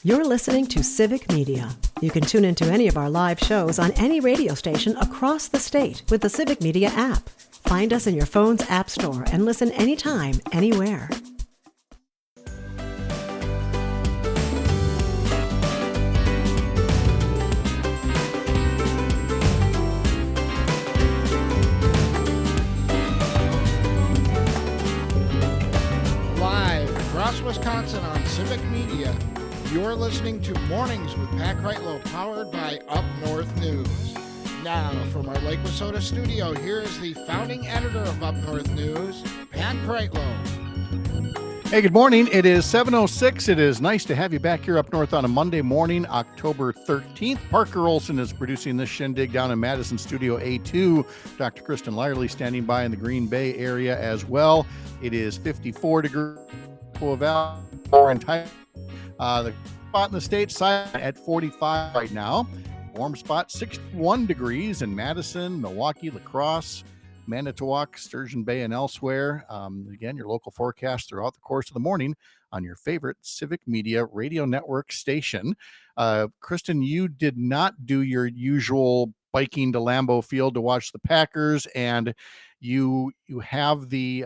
You're listening to Civic Media. You can tune into any of our live shows on any radio station across the state with the Civic Media app. Find us in your phone's app store and listen anytime, anywhere. Live across Wisconsin on Civic Media. You're listening to Mornings with Pat Kreitlow, powered by Up North News. Now, from our Lake Wissota studio, here is the founding editor of Up North News, Pat Kreitlow. Hey, good morning. It is 7:06. It is nice to have you back here up north on a Monday morning, October 13th. Parker Olson is producing this shindig down in Madison Studio A2. Dr. Kristen Lyerly standing by in the Green Bay area as well. It is 54 degrees Valley. The spot in the state side at 45 right now. Warm spot 61 degrees in Madison, Milwaukee, La Crosse, Manitowoc, Sturgeon Bay, and elsewhere. Again, your local forecast throughout the course of the morning on your favorite Civic Media radio network station. Kristen, you did not do your usual biking to Lambeau Field to watch the Packers, and you have the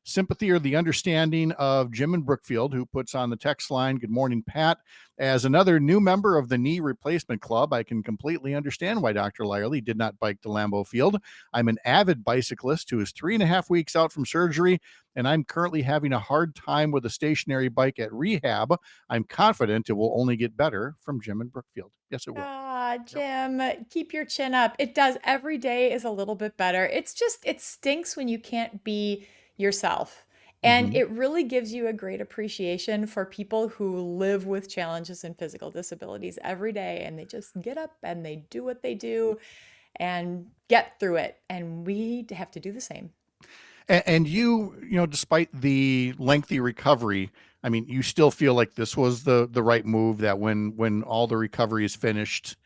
sympathy or the understanding of Jim in Brookfield, who puts on the text line, "Good morning, Pat. As another new member of the Knee Replacement Club, I can completely understand why Dr. Lyerly did not bike to Lambeau Field. I'm an avid bicyclist who is 3.5 weeks out from surgery, and I'm currently having a hard time with a stationary bike at rehab. I'm confident it will only get better." From Jim in Brookfield. Yes, it will. Jim, keep your chin up. It does. Every day is a little bit better. It's just, it stinks when you can't be yourself. And it really gives you a great appreciation for people who live with challenges and physical disabilities every day. And they just get up and they do what they do and get through it. And we have to do the same. And you know, despite the lengthy recovery, I mean, you still feel like this was the right move, that when all the recovery is finished,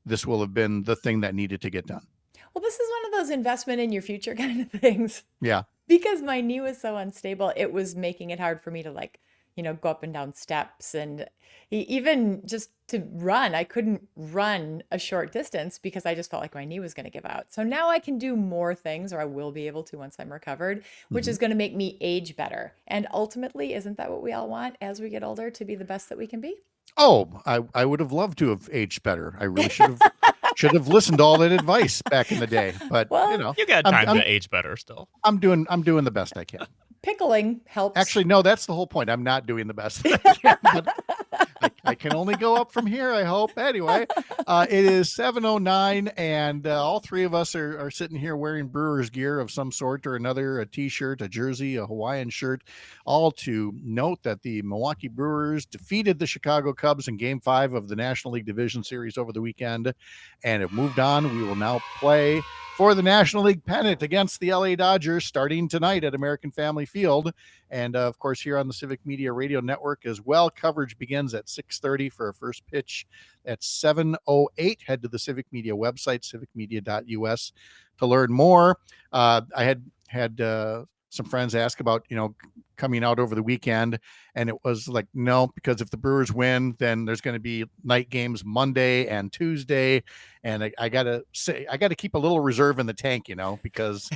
this will have been the thing that needed to get done. Well, this is one of those investment in your future kind of things. Yeah. Because my knee was so unstable, it was making it hard for me to go up and down steps, and even just to run. I couldn't run a short distance because I just felt like my knee was going to give out. So now I can do more things, or I will be able to once I'm recovered, which is going to make me age better. And ultimately, isn't that what we all want as we get older, to be the best that we can be? Oh, I would have loved to have aged better. I really should have listened to all that advice back in the day. But Well, You got time to age better still. I'm doing the best I can. pickling helps. Actually, no, that's the whole point. I'm not doing the best that I can, but I can only go up from here, I hope. Anyway, it is 7:09, and all three of us are sitting here wearing Brewers gear of some sort or another, a T-shirt, a jersey, a Hawaiian shirt, all to note that the Milwaukee Brewers defeated the Chicago Cubs in Game 5 of the National League Division Series over the weekend, and have moved on. We will now play for the National League pennant against the LA Dodgers starting tonight at American Family Field. And of course, here on the Civic Media Radio Network as well, coverage begins at 6:30 for a first pitch at 7:08. Head to the Civic Media website, civicmedia.us, to learn more. I had some friends ask about, coming out over the weekend, and it was like, no, because if the Brewers win, then there's going to be night games Monday and Tuesday. And I got to keep a little reserve in the tank, because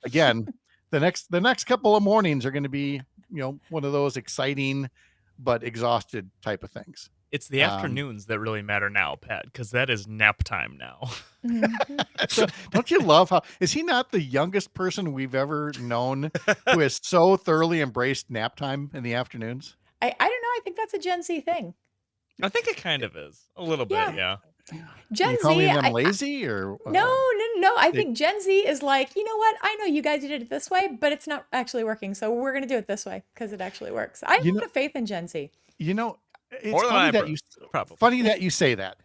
again, the next couple of mornings are going to be, one of those exciting but exhausted type of things. It's the afternoons that really matter now, Pat, because that is nap time now. So, don't you love how, is he not the youngest person we've ever known who has so thoroughly embraced nap time in the afternoons? I don't know. I think that's a Gen Z thing. I think it kind of is. A little bit, yeah. Gen you calling Z, them lazy or No. I think Gen Z is like, you know what? I know you guys did it this way, but it's not actually working. So we're going to do it this way because it actually works. I have a lot of faith in Gen Z. It's funny that you say that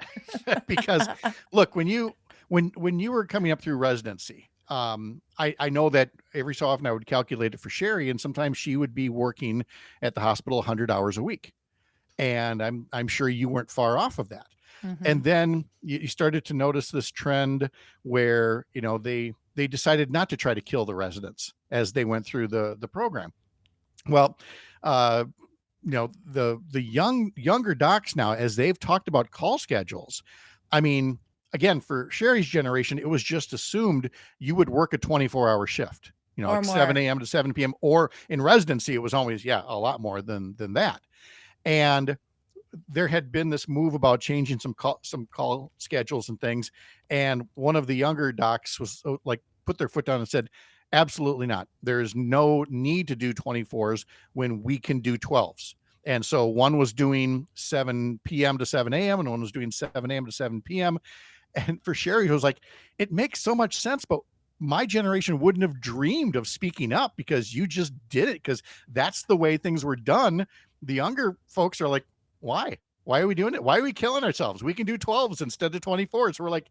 because look, when you were coming up through residency, I know that every so often I would calculate it for Sherry, and sometimes she would be working at the hospital 100 hours a week. And I'm sure you weren't far off of that. Mm-hmm. And then you started to notice this trend where, they decided not to try to kill the residents as they went through the program. Well, the younger docs now, as they've talked about call schedules, I mean, again, for Sherry's generation, it was just assumed you would work a 24-hour shift, or like 7 more. a.m. to 7 p.m. Or in residency, it was always, a lot more than that. And there had been this move about changing some call schedules and things. And one of the younger docs was like, put their foot down and said, absolutely not. There's no need to do 24s when we can do 12s. And so one was doing 7 p.m. to 7 a.m. and one was doing 7 a.m. to 7 p.m. And for Sherry, it was like, it makes so much sense, but my generation wouldn't have dreamed of speaking up because you just did it because that's the way things were done. The younger folks are like, why? Why are we doing it? Why are we killing ourselves? We can do 12s instead of 24s. We're like,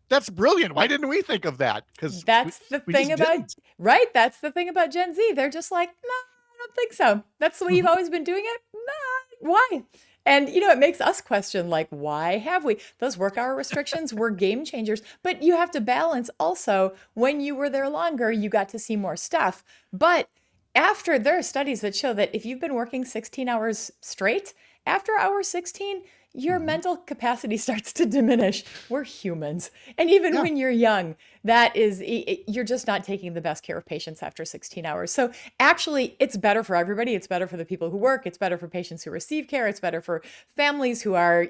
that's brilliant. Why didn't we think of that? Because That's the we thing just about, didn't. right? That's the thing about Gen Z. They're just like, no, I don't think so. That's the way you've Mhm. always been doing it. Nah, why? And it makes us question, like, why have we? Those work hour restrictions were game changers, but you have to balance also when you were there longer, you got to see more stuff. But there are studies that show that if you've been working 16 hours straight, after hour 16, your Mhm. mental capacity starts to diminish. We're humans. And even Yeah. when you're young, you're just not taking the best care of patients after 16 hours. So actually, it's better for everybody. It's better for the people who work. It's better for patients who receive care. It's better for families who are,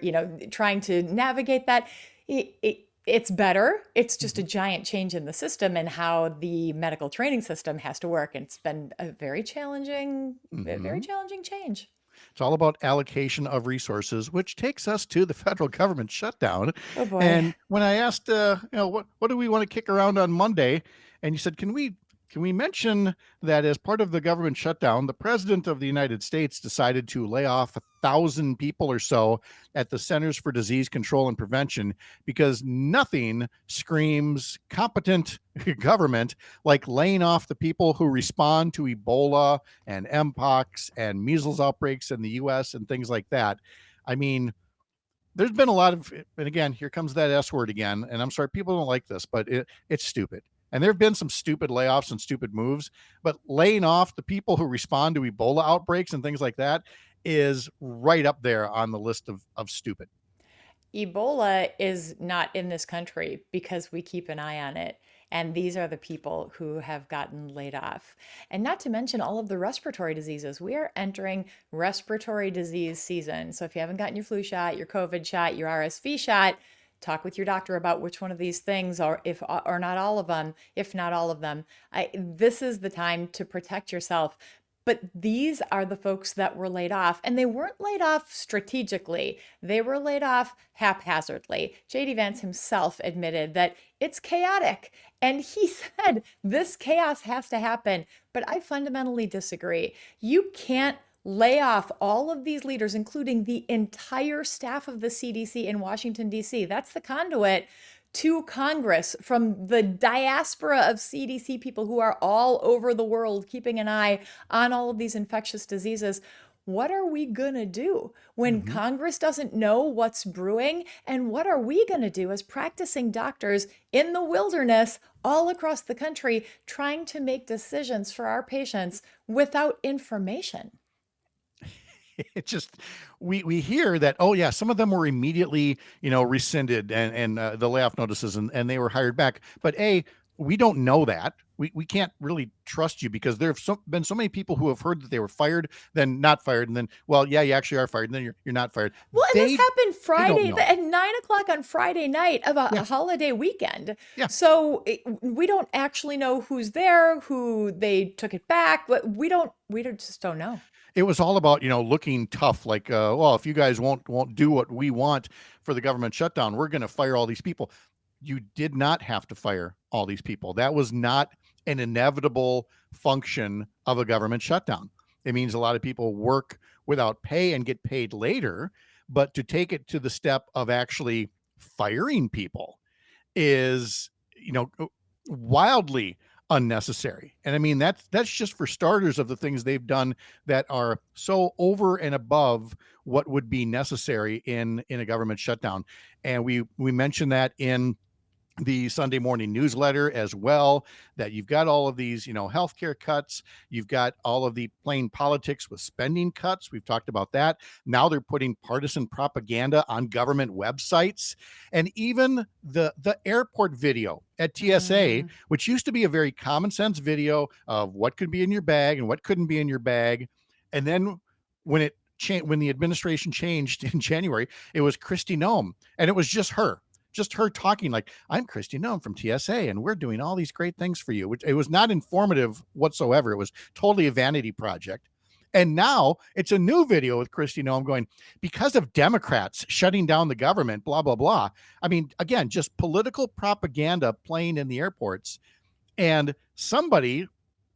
trying to navigate that. It's better. It's just a Mhm. giant change in the system and how the medical training system has to work. And it's been a very Mhm. challenging change. It's all about allocation of resources, which takes us to the federal government shutdown. Oh boy. And when I asked, what do we want to kick around on Monday, and you said, can we mention that as part of the government shutdown, the president of the United States decided to lay off 1,000 people or so at the Centers for Disease Control and Prevention because nothing screams competent government like laying off the people who respond to Ebola and mpox and measles outbreaks in the US and things like that. I mean, there's been a lot of, and again, here comes that S word again. And I'm sorry, people don't like this, but it's stupid. And there have been some stupid layoffs and stupid moves, but laying off the people who respond to Ebola outbreaks and things like that is right up there on the list of stupid. Ebola is not in this country because we keep an eye on it. And these are the people who have gotten laid off. And not to mention all of the respiratory diseases. We are entering respiratory disease season. So if you haven't gotten your flu shot, your COVID shot, your RSV shot, talk with your doctor about which one of these things are, if or not all of them, if not all of them. This is the time to protect yourself. But these are the folks that were laid off, and they weren't laid off strategically. They were laid off haphazardly. JD Vance himself admitted that it's chaotic. And he said this chaos has to happen. But I fundamentally disagree. You can't lay off all of these leaders, including the entire staff of the CDC in Washington, D.C. That's the conduit to Congress from the diaspora of CDC people who are all over the world keeping an eye on all of these infectious diseases. What are we going to do when Mhm. Congress doesn't know what's brewing? And what are we going to do as practicing doctors in the wilderness all across the country trying to make decisions for our patients without information? It just we hear that, oh yeah, some of them were immediately rescinded and the layoff notices and they were hired back, but we don't know that. We can't really trust you because there have been so many people who have heard that they were fired, then not fired, and then, well, yeah, you actually are fired, and then you're not fired. Well, and this they happened they don't Friday know. at 9 o'clock on Friday night of a Yeah. holiday weekend. Yeah. So we don't actually know who's there, who they took it back. But just don't know. It was all about looking tough, like, well, if you guys won't do what we want for the government shutdown, we're going to fire all these people. You did not have to fire all these people. That was not an inevitable function of a government shutdown. It means a lot of people work without pay and get paid later, but to take it to the step of actually firing people is, wildly unnecessary. And I mean, that's just for starters of the things they've done that are so over and above what would be necessary in a government shutdown. And we mentioned that in the Sunday morning newsletter as well, that you've got all of these, healthcare cuts. You've got all of the plain politics with spending cuts. We've talked about that. Now they're putting partisan propaganda on government websites, and even the airport video at TSA, which used to be a very common sense video of what could be in your bag and what couldn't be in your bag. And then when when the administration changed in January, it was Kristi Noem, and it was just her talking like, I'm Kristi Noem from TSA, and we're doing all these great things for you. Which it was not informative whatsoever. It was totally a vanity project. And now it's a new video with Kristi Noem going, because of Democrats shutting down the government, blah, blah, blah. I mean, again, just political propaganda playing in the airports. And somebody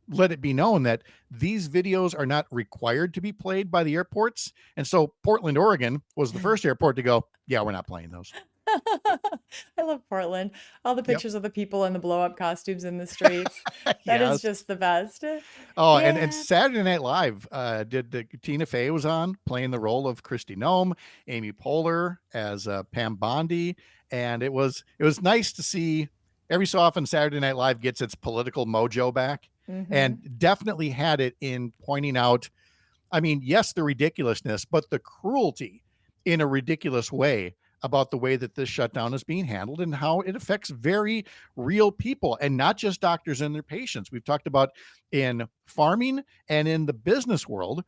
let it be known that these videos are not required to be played by the airports. And so Portland, Oregon was the first airport to go, yeah, we're not playing those. I love Portland. All the pictures of the people in the blow up costumes in the streets. That is just the best. Oh, Yeah. and Saturday Night Live, Tina Fey was on playing the role of Kristi Noem, Amy Poehler as Pam Bondi. And it was nice to see. Every so often Saturday Night Live gets its political mojo back, and definitely had it in pointing out, I mean, yes, the ridiculousness, but the cruelty in a ridiculous way about the way that this shutdown is being handled and how it affects very real people and not just doctors and their patients. We've talked about in farming and in the business world,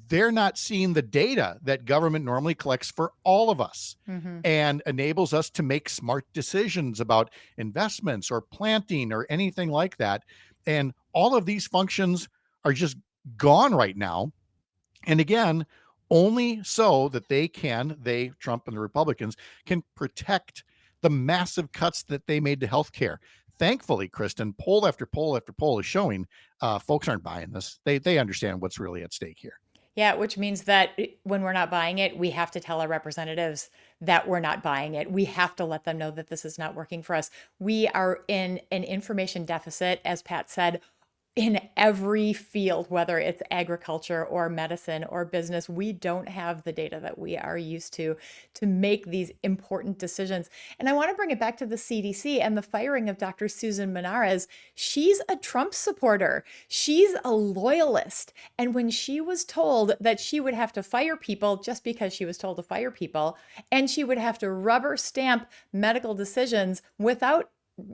they're not seeing the data that government normally collects for all of us and enables us to make smart decisions about investments or planting or anything like that. And all of these functions are just gone right now. And again, only so that Trump and the Republicans, can protect the massive cuts that they made to healthcare. Thankfully, Kristen, poll after poll after poll is showing folks aren't buying this. They understand what's really at stake here. Yeah, which means that when we're not buying it, we have to tell our representatives that we're not buying it. We have to let them know that this is not working for us. We are in an information deficit, as Pat said, in every field, whether it's agriculture or medicine or business. We don't have the data that we are used to make these important decisions. And I want to bring it back to the CDC and the firing of Dr. Susan Menares. She's a Trump supporter. She's a loyalist. And when she was told that she would have to fire people just because she was told to fire people, and she would have to rubber stamp medical decisions without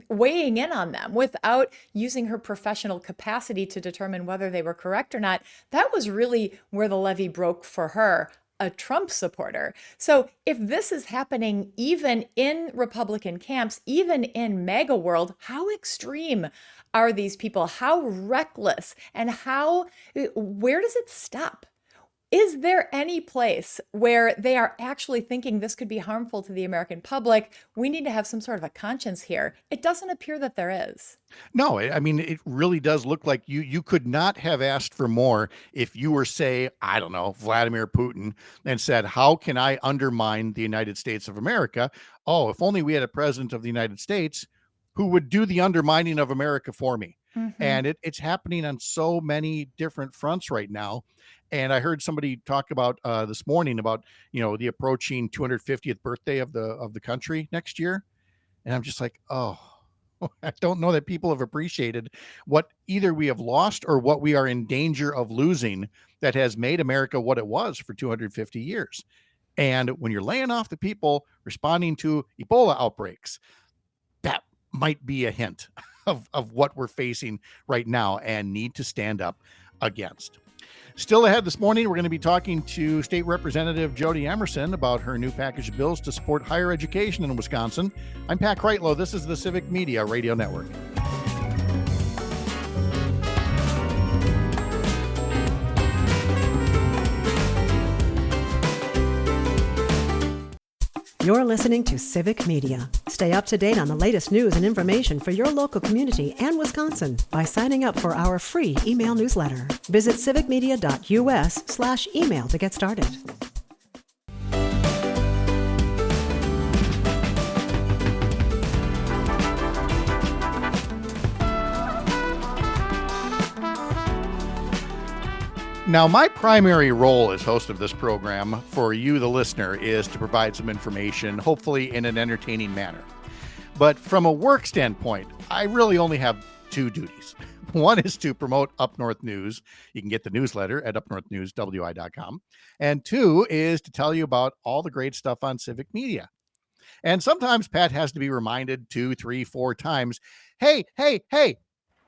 weighing in on them, without using her professional capacity to determine whether they were correct or not, that was really where the levee broke for her, a Trump supporter. So if this is happening even in Republican camps, even in MAGA world, how extreme are these people? How reckless, and where does it stop? Is there any place where they are actually thinking this could be harmful to the American public? We need to have some sort of a conscience here. It doesn't appear that there is. No, I mean, it really does look like you could not have asked for more if you were, say, I don't know, Vladimir Putin, and said, how can I undermine the United States of America? Oh, if only we had a president of the United States who would do the undermining of America for me. And it's happening on so many different fronts right now. And I heard somebody talk about this morning about, the approaching 250th birthday of the country next year. And I'm just like, oh, I don't know that people have appreciated what either we have lost or what we are in danger of losing that has made America what it was for 250 years. And when you're laying off the people responding to Ebola outbreaks, that might be a hint of what we're facing right now and need to stand up against. Still ahead this morning, we're going to be talking to State Representative Jody Emerson about her new package of bills to support higher education in Wisconsin. I'm Pat Kreitlow. This is the Civic Media Radio Network. You're listening to Civic Media. Stay up to date on the latest news and information for your local community and Wisconsin by signing up for our free email newsletter. Visit civicmedia.us/email to get started. Now, my primary role as host of this program for you, the listener, is to provide some information, hopefully in an entertaining manner. But from a work standpoint, I really only have two duties. One is to promote Up North News. You can get the newsletter at upnorthnewswi.com. And two is to tell you about all the great stuff on civic media. And sometimes Pat has to be reminded 2, 3, 4 times, hey,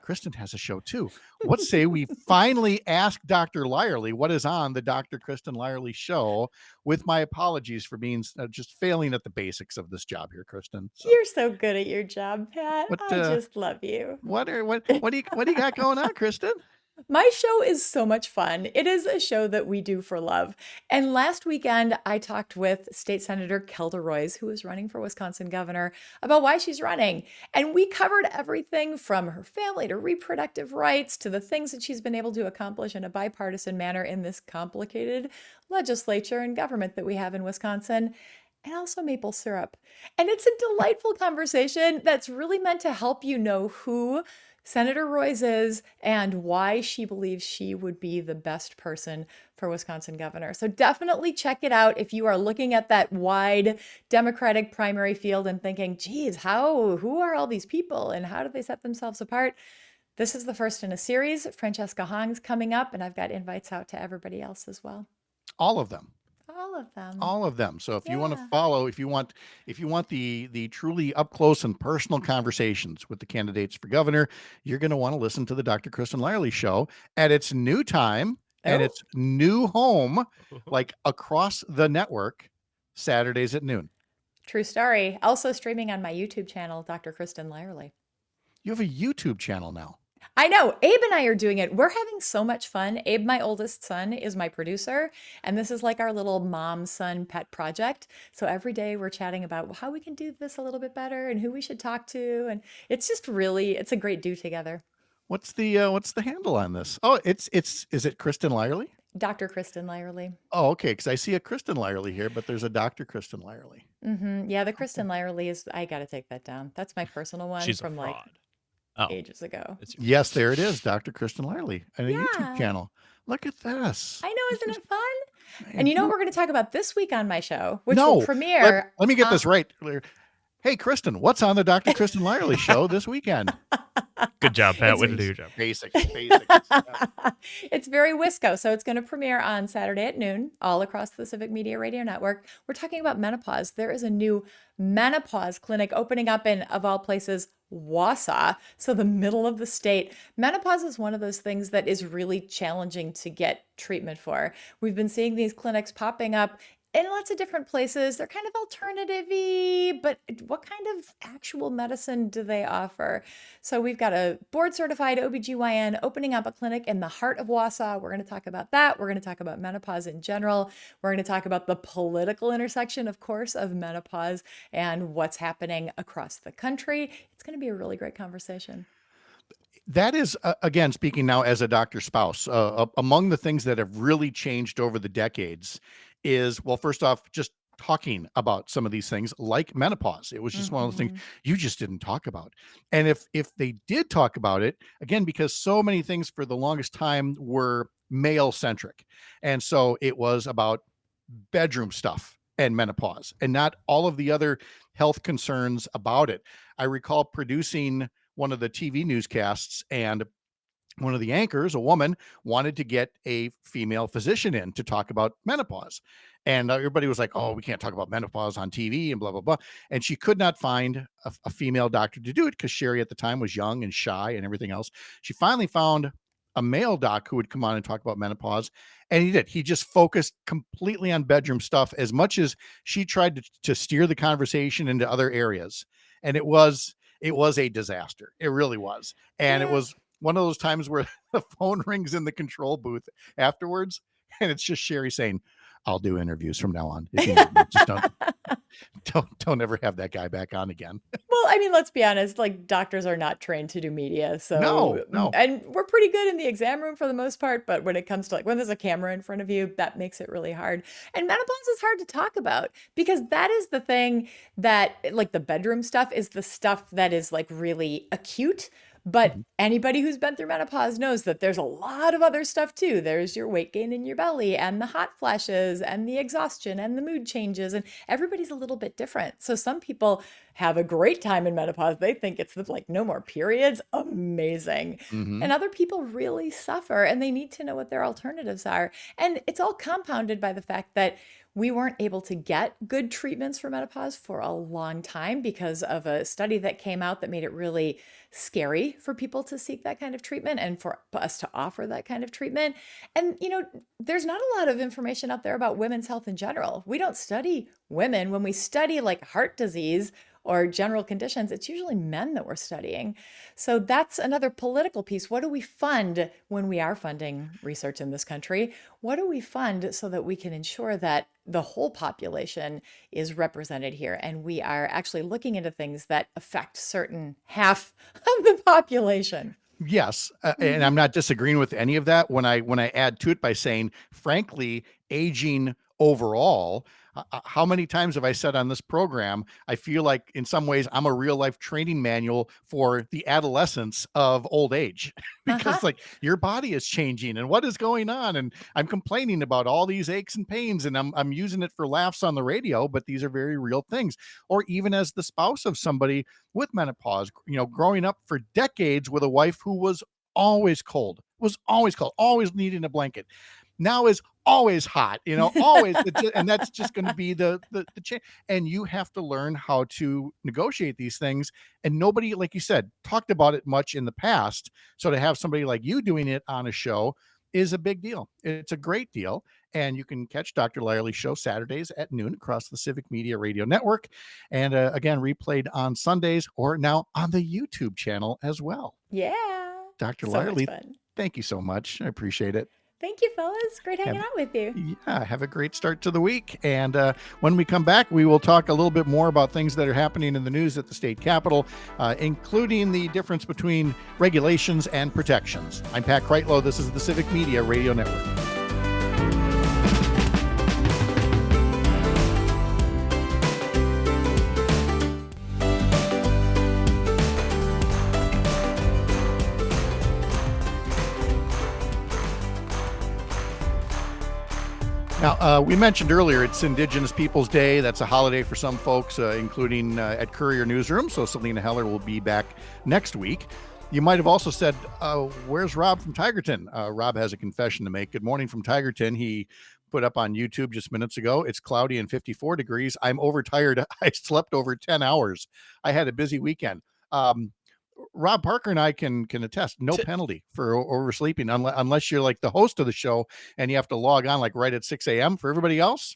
Kristen has a show too. What say we finally ask Dr. Lyerly what is on the Dr. Kristen Lyerly show, with my apologies for being just failing at the basics of this job here, Kristen. So, You're so good at your job, Pat. what I just love you. what do you got going on, Kristen? My show is so much fun. It is a show that we do for love. And last weekend, I talked with State Senator Kelda Roys, who is running for Wisconsin governor, about why she's running. And we covered everything from her family to reproductive rights to the things that she's been able to accomplish in a bipartisan manner in this complicated legislature and government that we have in Wisconsin. And also maple syrup. And it's a delightful conversation that's really meant to help you know who Senator Roys is and why she believes she would be the best person for Wisconsin governor. So definitely check it out if you are looking at that wide Democratic primary field and thinking, geez, who are all these people and how do they set themselves apart? This is the first in a series. Francesca Hong's coming up, and I've got invites out to everybody else as well. All of them. All of them. So if you want to follow, if you want the truly up close and personal conversations with the candidates for governor, you're going to want to listen to the Dr. Kristen Lyerly show at its new time and its new home, like across the network, Saturdays at noon. True story. Also streaming on my YouTube channel, Dr. Kristen Lyerly. You have a YouTube channel now. I know. Abe and I are doing it. We're having so much fun. Abe, my oldest son, is my producer, and this is like our little mom-son pet project. So every day we're chatting about how we can do this a little bit better and who we should talk to, and it's a great do together. What's the handle on this? Oh, is it Kristen Lyerly? Dr. Kristen Lyerly. Oh, okay, because I see a Kristen Lyerly here, but there's a Dr. Kristen Lyerly. Mm-hmm. Yeah, the Kristen Lyerly is, I got to take that down. That's my personal one. She's from a fraud. Ages ago. Yes, there it is, Dr. Kristen Lyerly, and a YouTube channel. Look at this. I know, isn't it fun? And you know what we're going to talk about this week on my show, which will premiere. Let me get this right. Hey, Kristen, what's on the Dr. Kristen Lyerly show this weekend? Good job, Pat. Way to do your job. Basics. It's very Wisco. So it's going to premiere on Saturday at noon, all across the Civic Media Radio Network. We're talking about menopause. There is a new menopause clinic opening up in, of all places, Wausau, so the middle of the state. Menopause is one of those things that is really challenging to get treatment for. We've been seeing these clinics popping up in lots of different places. They're kind of alternative-y, but what kind of actual medicine do they offer? So we've got a board-certified OBGYN opening up a clinic in the heart of Wausau. We're going to talk about that. We're going to talk about menopause in general. We're going to talk about the political intersection, of course, of menopause and what's happening across the country. It's going to be a really great conversation. That is, again, speaking now as a doctor's spouse, among the things that have really changed over the decades is, well, first off, just talking about some of these things like menopause. It was just one of those things you just didn't talk about. And if they did talk about it, again, because so many things for the longest time were male centric. And so it was about bedroom stuff and menopause and not all of the other health concerns about it. I recall producing one of the TV newscasts, and one of the anchors, a woman, wanted to get a female physician in to talk about menopause. And everybody was like, oh, we can't talk about menopause on TV and blah, blah, blah. And she could not find a female doctor to do it because Sherry at the time was young and shy and everything else. She finally found a male doc who would come on and talk about menopause. And he did. He just focused completely on bedroom stuff as much as she tried to steer the conversation into other areas. And it was a disaster. It really was. And it was one of those times where the phone rings in the control booth afterwards, and it's just Sherry saying, I'll do interviews from now on. If you need me. Just don't ever have that guy back on again. Well, I mean, let's be honest, like doctors are not trained to do media. So no. And we're pretty good in the exam room for the most part, but when it comes to like when there's a camera in front of you, that makes it really hard. And menopause is hard to talk about because that is the thing that, like, the bedroom stuff is the stuff that is like really acute. But Mhm. anybody who's been through menopause knows that there's a lot of other stuff too. There's your weight gain in your belly and the hot flashes and the exhaustion and the mood changes. And everybody's a little bit different. So some people have a great time in menopause. They think it's like no more periods. Amazing. Mhm. And other people really suffer and they need to know what their alternatives are. And it's all compounded by the fact that we weren't able to get good treatments for menopause for a long time because of a study that came out that made it really scary for people to seek that kind of treatment and for us to offer that kind of treatment. And, there's not a lot of information out there about women's health in general. We don't study women. When we study like heart disease or general conditions, it's usually men that we're studying. So that's another political piece. What do we fund when we are funding research in this country? What do we fund so that we can ensure that the whole population is represented here and we are actually looking into things that affect certain half of the population? Yes, and Mhm. I'm not disagreeing with any of that when I add to it by saying, frankly, aging overall, how many times have I said on this program, I feel like in some ways I'm a real life training manual for the adolescence of old age Uh-huh. because like your body is changing and what is going on, and I'm complaining about all these aches and pains, and I'm using it for laughs on the radio, but these are very real things. Or even as the spouse of somebody with menopause, growing up for decades with a wife who was always cold, always needing a blanket. Now is always hot, always, and that's just going to be the change. And you have to learn how to negotiate these things. And nobody, like you said, talked about it much in the past. So to have somebody like you doing it on a show is a big deal. It's a great deal. And you can catch Dr. Lyerly's show Saturdays at noon across the Civic Media Radio Network. And again, replayed on Sundays or now on the YouTube channel as well. Yeah. Dr. So much Lyerly, fun. thank you so much. I appreciate it. Thank you, fellas. Great hanging Have out with you. Yeah, have a great start to the week. And when we come back, we will talk a little bit more about things that are happening in the news at the state capitol, including the difference between regulations and protections. I'm Pat Kreitlow. This is the Civic Media Radio Network. Now, we mentioned earlier it's Indigenous Peoples Day. That's a holiday for some folks, including at Courier Newsroom. So Selena Heller will be back next week. You might have also said, where's Rob from Tigerton? Rob has a confession to make. Good morning from Tigerton. He put up on YouTube just minutes ago. It's cloudy and 54 degrees. I'm overtired. I slept over 10 hours. I had a busy weekend. Rob Parker and I can attest, no T- penalty for oversleeping unless you're like the host of the show and you have to log on like right at 6 a.m. For everybody else,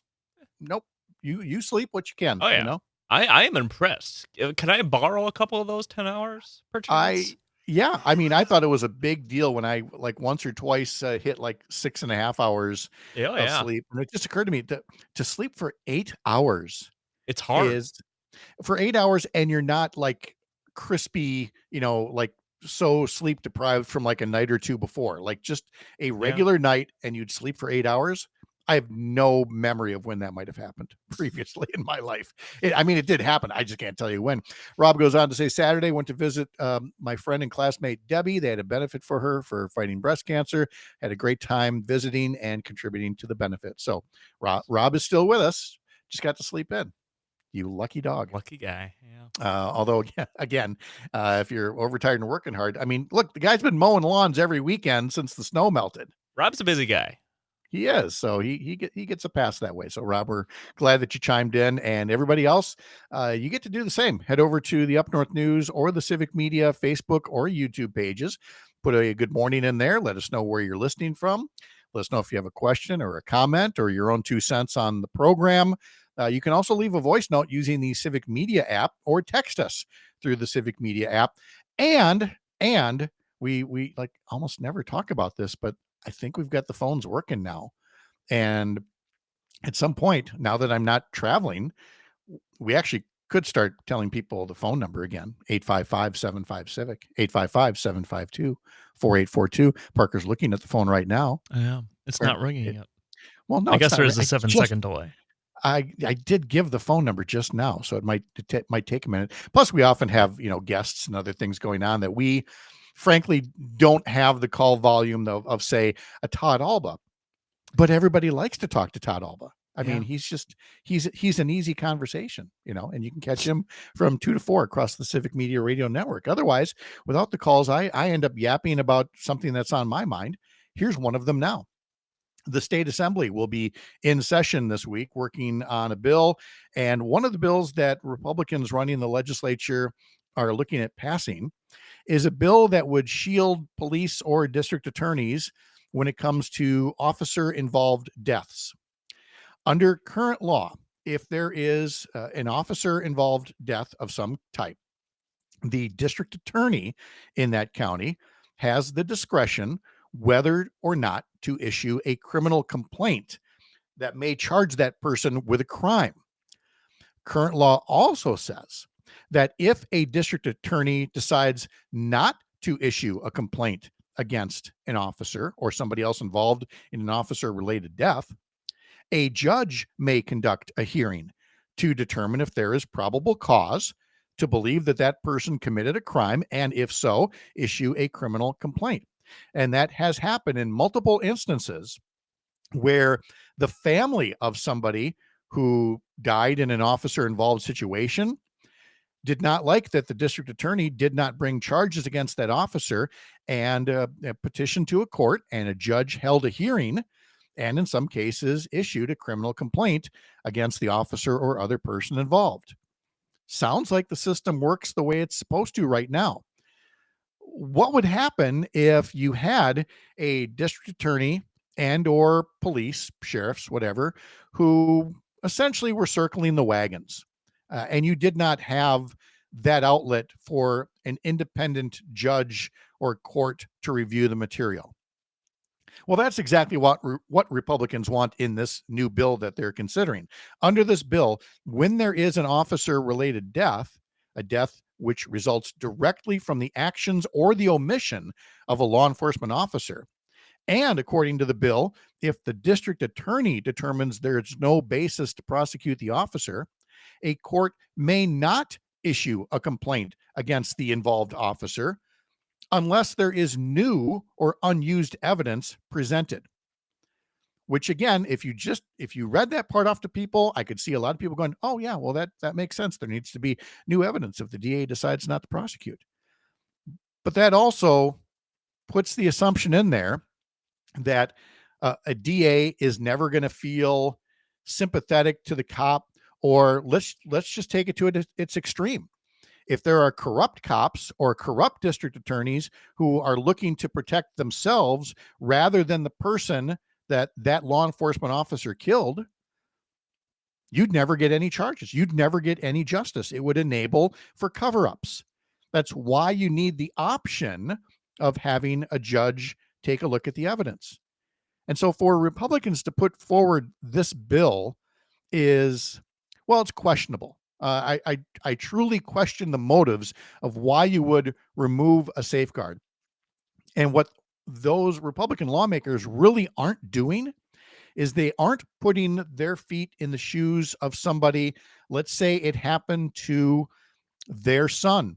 nope. You sleep what you can, Oh yeah, I am impressed. Can I borrow a couple of those 10 hours per I chance? Yeah, I mean, I thought it was a big deal when I like once or twice hit like 6.5 hours Yeah, oh, of yeah. sleep. And it just occurred to me that to sleep for 8 hours It's hard. is for 8 hours and you're not like crispy, like so sleep deprived from like a night or two before, like just a Yeah. regular night and you'd sleep for 8 hours. I have no memory of when that might have happened previously in my life. I mean, it did happen. I just can't tell you when. Rob goes on to say Saturday went to visit my friend and classmate Debbie. They had a benefit for her for fighting breast cancer. Had a great time visiting and contributing to the benefit. So Rob is still with us. Just got to sleep in. You lucky dog. Lucky guy. Yeah. Although again, if you're overtired and working hard, I mean, look, the guy's been mowing lawns every weekend since the snow melted. Rob's a busy guy. He is, so he gets a pass that way. So Rob, we're glad that you chimed in, and everybody else, you get to do the same. Head over to the Up North News or the Civic Media Facebook or YouTube pages. Put a good morning in there. Let us know where you're listening from. Let us know if you have a question or a comment or your own 2 cents on the program. You can also leave a voice note using the Civic Media app or text us through the Civic Media app. And we like almost never talk about this, but I think we've got the phones working now. And at some point, now that I'm not traveling, we actually could start telling people the phone number again, 855-75-CIVIC, 855-752-4842. Parker's looking at the phone right now. Yeah. It's Or not ringing it, yet. well, no, I it's guess not. there is a 7-second delay. I did give the phone number just now, so it might take a minute. Plus, we often have guests and other things going on that we frankly don't have the call volume of say a Todd Alba, but everybody likes to talk to Todd Alba. I mean, he's an easy conversation, and you can catch him from 2 to 4 across the Civic Media Radio Network. Otherwise, without the calls, I end up yapping about something that's on my mind. Here's one of them now. The state assembly will be in session this week working on a bill. And one of the bills that Republicans running the legislature are looking at passing is a bill that would shield police or district attorneys when it comes to officer involved deaths. Under current law, if there is an officer involved death of some type, the district attorney in that county has the discretion whether or not to issue a criminal complaint that may charge that person with a crime. Current law also says that if a district attorney decides not to issue a complaint against an officer or somebody else involved in an officer-related death, a judge may conduct a hearing to determine if there is probable cause to believe that that person committed a crime, and if so, issue a criminal complaint. And that has happened in multiple instances where the family of somebody who died in an officer-involved situation did not like that the district attorney did not bring charges against that officer, and a petition to a court, and a judge held a hearing and in some cases issued a criminal complaint against the officer or other person involved. Sounds like the system works the way it's supposed to right now. What would happen if you had a district attorney and or police, sheriffs, whatever, who essentially were circling the wagons, and you did not have that outlet for an independent judge or court to review the material? Well, that's exactly what Republicans want in this new bill that they're considering. Under this bill, when there is an officer-related death, a death which results directly from the actions or the omission of a law enforcement officer, and according to the bill, if the district attorney determines there's no basis to prosecute the officer, a court may not issue a complaint against the involved officer unless there is new or unused evidence presented. Which again, if you read that part off to people, I could see a lot of people going, oh yeah, well that makes sense. There needs to be new evidence if the DA decides not to prosecute. But that also puts the assumption in there that a DA is never going to feel sympathetic to the cop, or let's just take it to its extreme. If there are corrupt cops or corrupt district attorneys who are looking to protect themselves rather than the person that law enforcement officer killed, you'd never get any charges. You'd never get any justice. It would enable for cover-ups. That's why you need the option of having a judge take a look at the evidence. And so for Republicans to put forward this bill is, well, it's questionable. I truly question the motives of why you would remove a safeguard. And what those Republican lawmakers really aren't doing is they aren't putting their feet in the shoes of somebody. Let's say it happened to their son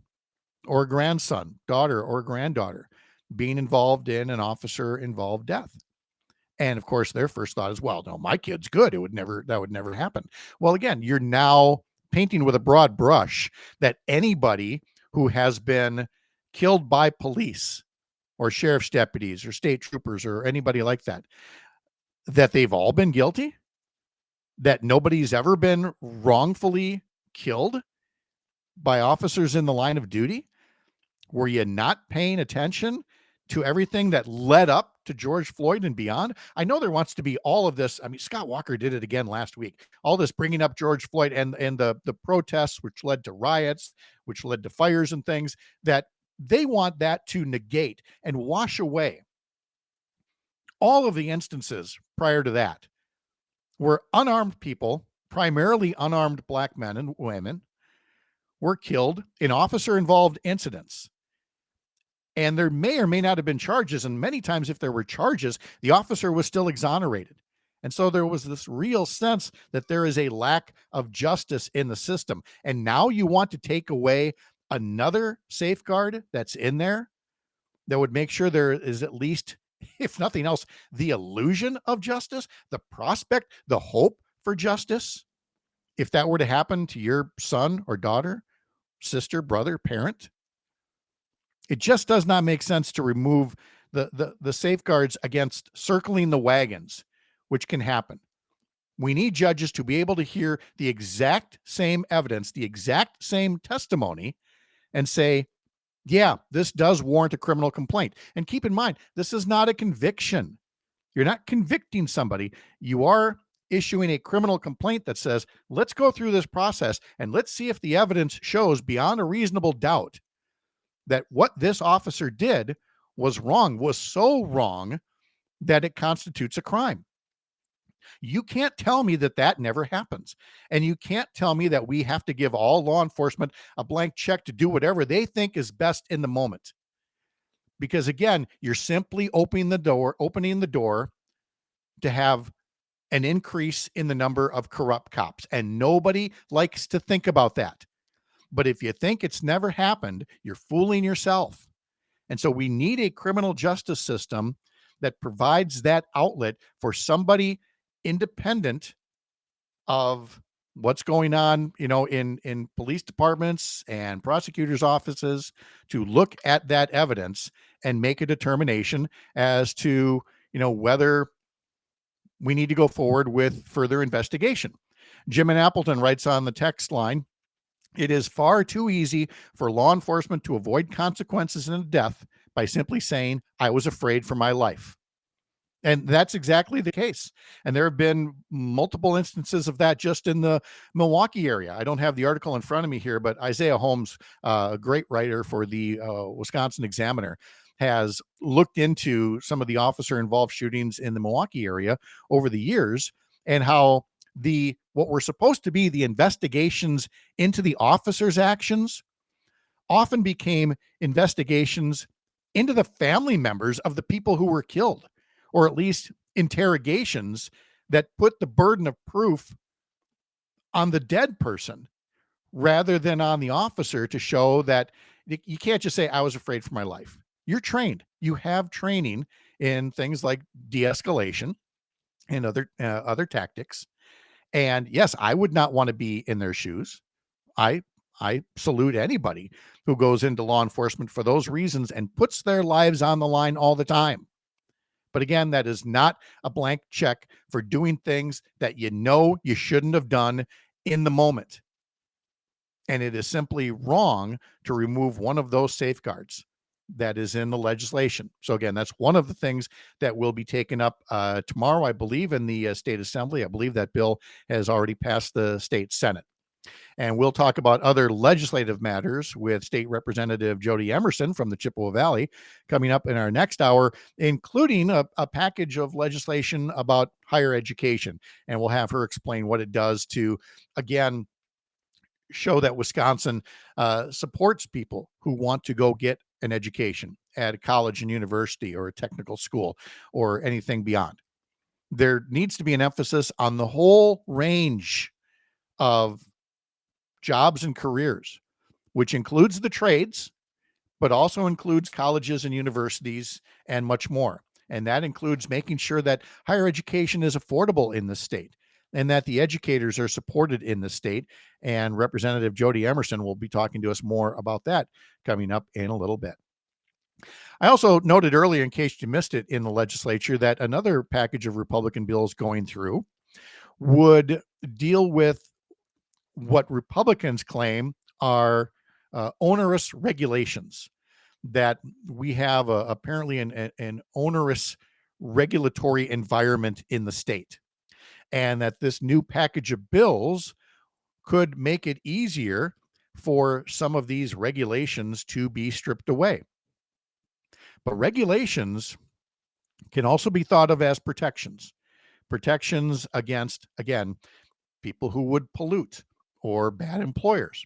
or grandson, daughter or granddaughter being involved in an officer-involved death. And of course, their first thought is, well, no, my kid's good. That would never happen. Well, again, you're now painting with a broad brush that anybody who has been killed by police or sheriff's deputies or state troopers or anybody like that they've all been guilty, that nobody's ever been wrongfully killed by officers in the line of duty. Were you not paying attention to everything that led up to George Floyd and beyond? I know there wants to be all of this. I mean, Scott Walker did it again last week. All this bringing up George Floyd and the protests, which led to riots, which led to fires and things, that they want that to negate and wash away all of the instances prior to that where unarmed people, primarily unarmed Black men and women, were killed in officer-involved incidents. And there may or may not have been charges. And many times, if there were charges, the officer was still exonerated. And so there was this real sense that there is a lack of justice in the system. And now you want to take away another safeguard that's in there that would make sure there is at least, if nothing else, the illusion of justice, the prospect, the hope for justice. If that were to happen to your son or daughter, sister, brother, parent, it just does not make sense to remove the safeguards against circling the wagons, which can happen. We need judges to be able to hear the exact same evidence, the exact same testimony, and say, yeah, this does warrant a criminal complaint. And keep in mind, this is not a conviction. You're not convicting somebody. You are issuing a criminal complaint that says, let's go through this process and let's see if the evidence shows beyond a reasonable doubt that what this officer did was wrong, was so wrong that it constitutes a crime. You can't tell me that that never happens. And you can't tell me that we have to give all law enforcement a blank check to do whatever they think is best in the moment. Because again, you're simply opening the door to have an increase in the number of corrupt cops. And nobody likes to think about that. But if you think it's never happened, you're fooling yourself. And so we need a criminal justice system that provides that outlet for somebody independent of what's going on, in police departments and prosecutors' offices, to look at that evidence and make a determination as to, whether we need to go forward with further investigation. Jim in Appleton writes on the text line, it is far too easy for law enforcement to avoid consequences and death by simply saying, I was afraid for my life. And that's exactly the case. And there have been multiple instances of that just in the Milwaukee area. I don't have the article in front of me here, but Isaiah Holmes, a great writer for the Wisconsin Examiner, has looked into some of the officer-involved shootings in the Milwaukee area over the years, and how what were supposed to be the investigations into the officers' actions often became investigations into the family members of the people who were killed, or at least interrogations that put the burden of proof on the dead person rather than on the officer, to show that you can't just say, I was afraid for my life. You're trained. You have training in things like de-escalation and other tactics. And yes, I would not want to be in their shoes. I salute anybody who goes into law enforcement for those reasons and puts their lives on the line all the time. But again, that is not a blank check for doing things that you shouldn't have done in the moment. And it is simply wrong to remove one of those safeguards that is in the legislation. So again, that's one of the things that will be taken up tomorrow, I believe, in the state assembly. I believe that bill has already passed the state Senate. And we'll talk about other legislative matters with State Representative Jody Emerson from the Chippewa Valley coming up in our next hour, including a package of legislation about higher education. And we'll have her explain what it does to, again, show that Wisconsin supports people who want to go get an education at a college and university or a technical school or anything beyond. There needs to be an emphasis on the whole range of jobs and careers, which includes the trades, but also includes colleges and universities and much more. And that includes making sure that higher education is affordable in the state and that the educators are supported in the state. And Representative Jody Emerson will be talking to us more about that coming up in a little bit. I also noted earlier, in case you missed it in the legislature, that another package of Republican bills going through would deal with what Republicans claim are onerous regulations, that we have apparently an onerous regulatory environment in the state, and that this new package of bills could make it easier for some of these regulations to be stripped away. But regulations can also be thought of as protections against, again, people who would pollute, or bad employers,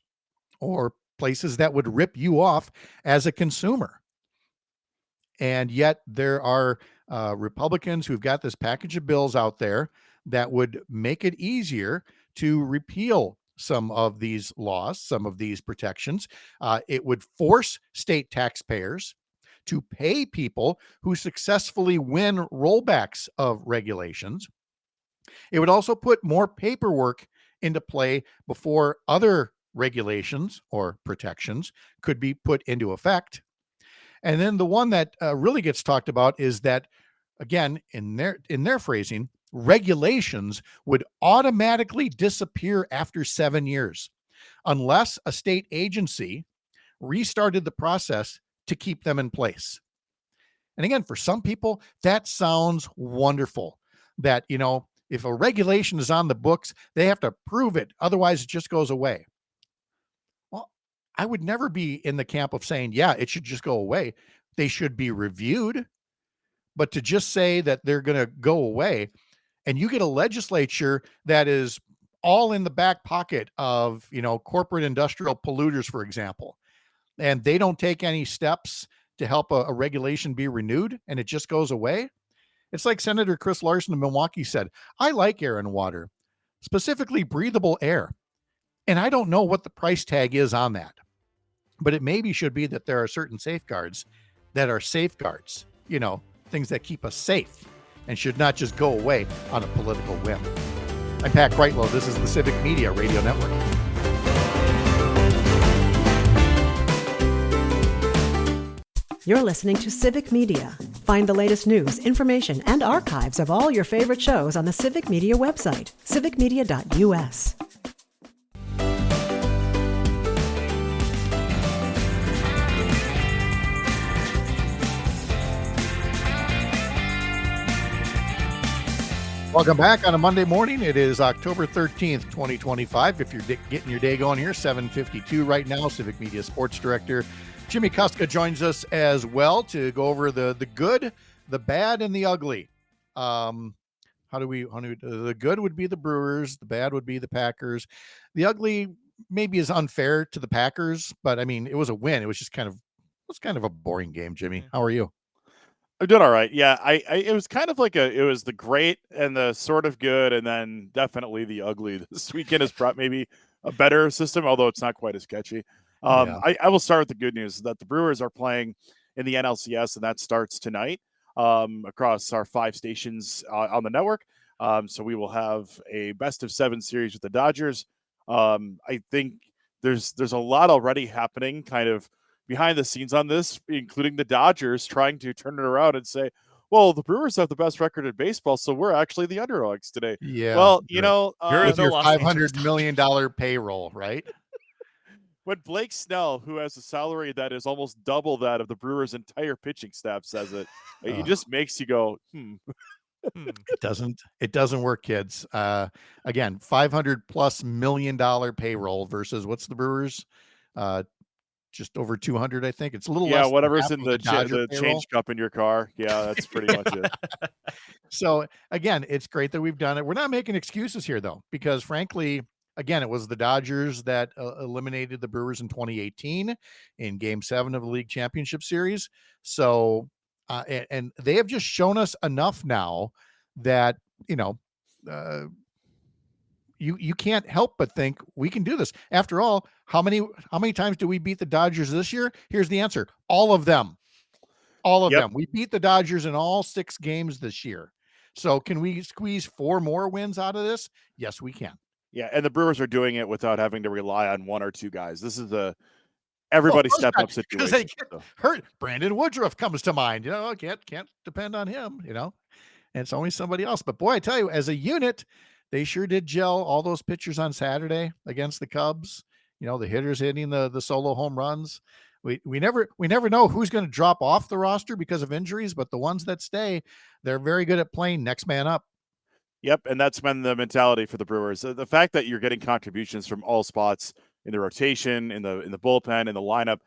or places that would rip you off as a consumer. And yet there are Republicans who've got this package of bills out there that would make it easier to repeal some of these laws, some of these protections. It would force state taxpayers to pay people who successfully win rollbacks of regulations. It would also put more paperwork into play before other regulations or protections could be put into effect. And then the one that really gets talked about is that, again, in their phrasing, regulations would automatically disappear after 7 years unless a state agency restarted the process to keep them in place. And again, for some people, that sounds wonderful. That, if a regulation is on the books, they have to prove it. Otherwise, it just goes away. Well, I would never be in the camp of saying, yeah, it should just go away. They should be reviewed. But to just say that they're going to go away, and you get a legislature that is all in the back pocket of, corporate industrial polluters, for example, and they don't take any steps to help a regulation be renewed, and it just goes away. It's like Senator Chris Larson of Milwaukee said, I like air and water, specifically breathable air. And I don't know what the price tag is on that, but it maybe should be that there are certain safeguards that are safeguards, things that keep us safe and should not just go away on a political whim. I'm Pat Kreitlow. This is the Civic Media Radio Network. You're listening to Civic Media. Find the latest news, information, and archives of all your favorite shows on the Civic Media website, civicmedia.us. Welcome back on a Monday morning. It is October 13th, 2025. If you're getting your day going here, 7:52 right now. Civic Media Sports Director Jimmy Kuska joins us as well to go over the good, the bad, and the ugly. The good would be the Brewers, the bad would be the Packers. The ugly maybe is unfair to the Packers, but I mean, it was a win. It was just kind of a boring game. Jimmy, how are you? I'm doing all right. Yeah, it was kind of like it was the great and the sort of good, and then definitely the ugly. This weekend has brought maybe a better system, although it's not quite as sketchy. Yeah. I will start with the good news that the Brewers are playing in the NLCS, and that starts tonight across our 5 stations on the network. So we will have a best of 7 series with the Dodgers. I think there's a lot already happening kind of behind the scenes on this, including the Dodgers trying to turn it around and say, well, the Brewers have the best record in baseball, so we're actually the underdogs today. Yeah. Well, You're with the your Los Angeles $500 million payroll, right? when Blake Snell, who has a salary that is almost double that of the Brewers' entire pitching staff, says it, it just makes you go, It doesn't work, kids. Again, $500+ million payroll versus what's the Brewers? Just over 200, I think. It's a little less. Yeah, whatever's in the change cup in your car. Yeah, that's pretty much it. So again, it's great that we've done it. We're not making excuses here, though, because frankly, again, it was the Dodgers that eliminated the Brewers in 2018 in Game 7 of the League Championship Series. So, and they have just shown us enough now that you can't help but think we can do this. After all, how many times do we beat the Dodgers this year? Here's the answer: all of them. All of them. We beat the Dodgers in all 6 games this year. So can we squeeze 4 more wins out of this? Yes, we can. Yeah, and the Brewers are doing it without having to rely on 1 or 2 guys. This is everybody step up situation. Because they get hurt. Brandon Woodruff comes to mind. Can't depend on him. And it's always somebody else. But boy, I tell you, as a unit, they sure did gel. All those pitchers on Saturday against the Cubs. The hitters hitting the solo home runs. We never know who's going to drop off the roster because of injuries, but the ones that stay, they're very good at playing next man up. Yep, and that's been the mentality for the Brewers. The fact that you're getting contributions from all spots in the rotation, in the bullpen, in the lineup,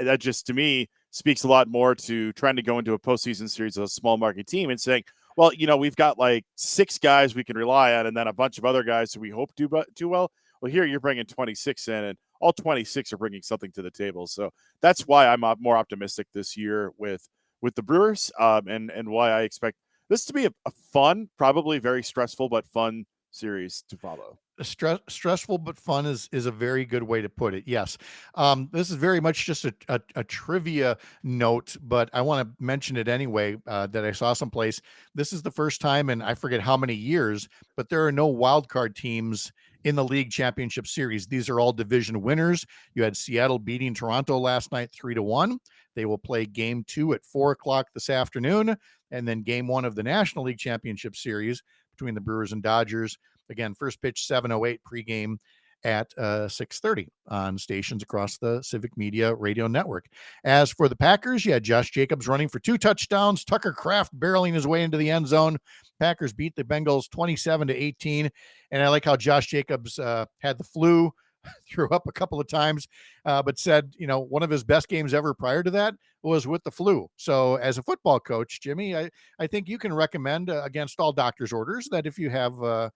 that just to me speaks a lot more to trying to go into a postseason series as a small market team and saying, well, we've got like 6 guys we can rely on, and then a bunch of other guys who we hope do well. Well, here you're bringing 26 in, and all 26 are bringing something to the table. So that's why I'm more optimistic this year with the Brewers, and why I expect this to be a fun, probably very stressful, but fun series to follow. Stressful but fun is a very good way to put it. Yes. This is very much just a trivia note, but I want to mention it anyway, that I saw someplace. This is the first time in I forget how many years, but there are no wild card teams in the league championship series. These are all division winners. You had Seattle beating Toronto last night 3-1. They will play game 2 at 4:00 this afternoon, and then game 1 of the National League Championship Series between the Brewers and Dodgers. Again, first pitch 7:08, pregame at 6:30 on stations across the Civic Media Radio Network. As for the Packers, you had Josh Jacobs running for 2 touchdowns, Tucker Kraft barreling his way into the end zone. Packers beat the Bengals 27-18, and I like how Josh Jacobs had the flu, threw up a couple of times, but said, one of his best games ever prior to that was with the flu. So as a football coach, Jimmy, I think you can recommend against all doctor's orders that if you have a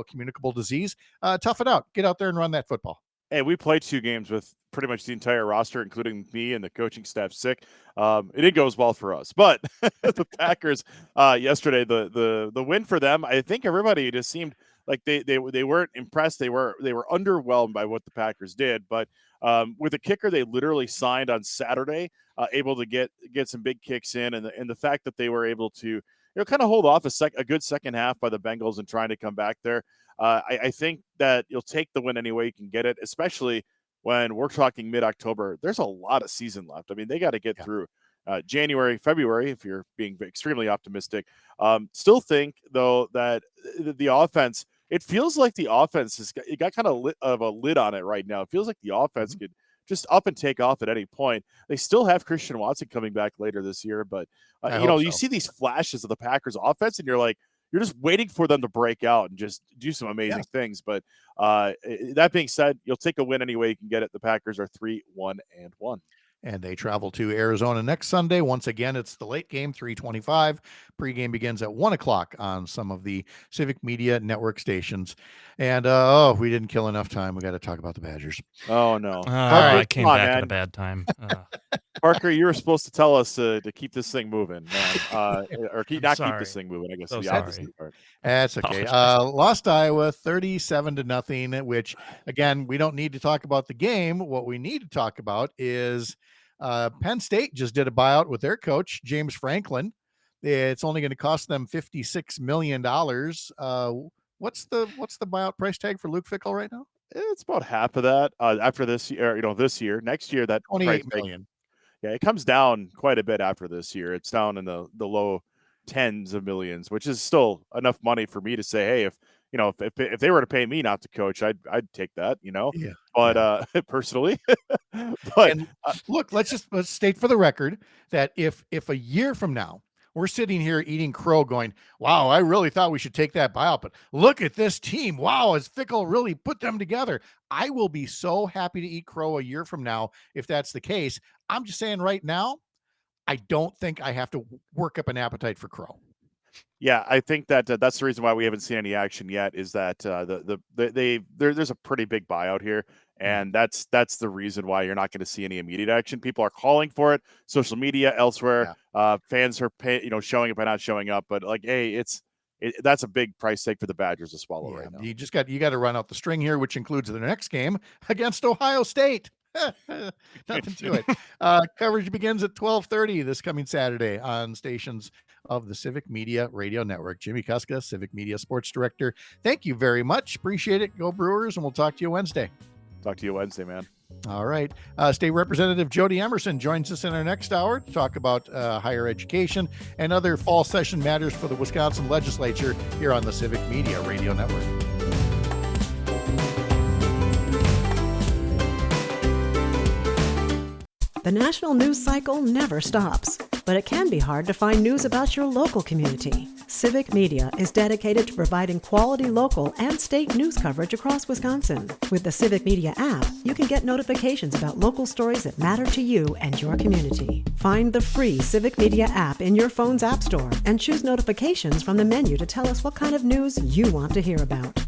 communicable disease, tough it out, get out there and run that football. Hey, we played 2 games with pretty much the entire roster, including me and the coaching staff sick. It didn't go as well for us, but the Packers yesterday, the win for them, I think everybody just seemed like they weren't impressed. They were underwhelmed by what the Packers did, but with the kicker they literally signed on Saturday, able to get some big kicks in, and the fact that they were able to kind of hold off a good second half by the Bengals and trying to come back there. I think that you'll take the win any way you can get it, especially when we're talking mid-October. There's a lot of season left. I mean, they got to get through January, February, if you're being extremely optimistic. Still think, though, that the offense, it feels like the offense it got kind of a lid on it right now. It feels like the offense could just up and take off at any point. They still have Christian Watson coming back later this year, but you see these flashes of the Packers offense and you're just waiting for them to break out and just do some amazing things. But that being said, you'll take a win any way you can get it. The Packers are 3-1-1. And they travel to Arizona next Sunday. Once again, it's the late game, 3:25. Pregame begins at 1:00 on some of the Civic Media Network stations. And, we didn't kill enough time. We got to talk about the Badgers. Oh, no. I came back at a bad time. Parker, you were supposed to tell us to keep this thing moving, man. Or keep this thing moving, I guess. So the opposite part. That's okay. Lost Iowa 37-0, which, again, we don't need to talk about the game. What we need to talk about is Penn State just did a buyout with their coach, James Franklin. It's only going to cost them $56 million. What's the buyout price tag for Luke Fickell right now? It's about half of that after this year. This year, next year, that $28 million. Yeah, it comes down quite a bit after this year. It's down in the low tens of millions, which is still enough money for me to say, hey, if they were to pay me not to coach, I'd take that, Yeah. But personally, but look, let's state for the record that if a year from now we're sitting here eating crow going, wow, I really thought we should take that buyout, but look at this team. Wow, has Fickell really put them together? I will be so happy to eat crow a year from now if that's the case. I'm just saying right now, I don't think I have to work up an appetite for crow. Yeah, I think that that's the reason why we haven't seen any action yet. Is that there's a pretty big buyout here, and that's the reason why you're not going to see any immediate action. People are calling for it, social media, elsewhere. Fans are showing up and not showing up. But hey, that's a big price tag for the Badgers to swallow right now. You got to run out the string here, which includes the next game against Ohio State. Nothing to it. Coverage begins at 12:30 this coming Saturday on stations of the Civic Media Radio Network. Jimmy Kuska, Civic Media Sports Director. Thank you very much. Appreciate it. Go Brewers, and we'll talk to you Wednesday. Talk to you Wednesday, man. All right. State Representative Jody Emerson joins us in our next hour to talk about higher education and other fall session matters for the Wisconsin legislature here on the Civic Media Radio Network. The national news cycle never stops, but it can be hard to find news about your local community. Civic Media is dedicated to providing quality local and state news coverage across Wisconsin. With the Civic Media app, you can get notifications about local stories that matter to you and your community. Find the free Civic Media app in your phone's app store and choose notifications from the menu to tell us what kind of news you want to hear about.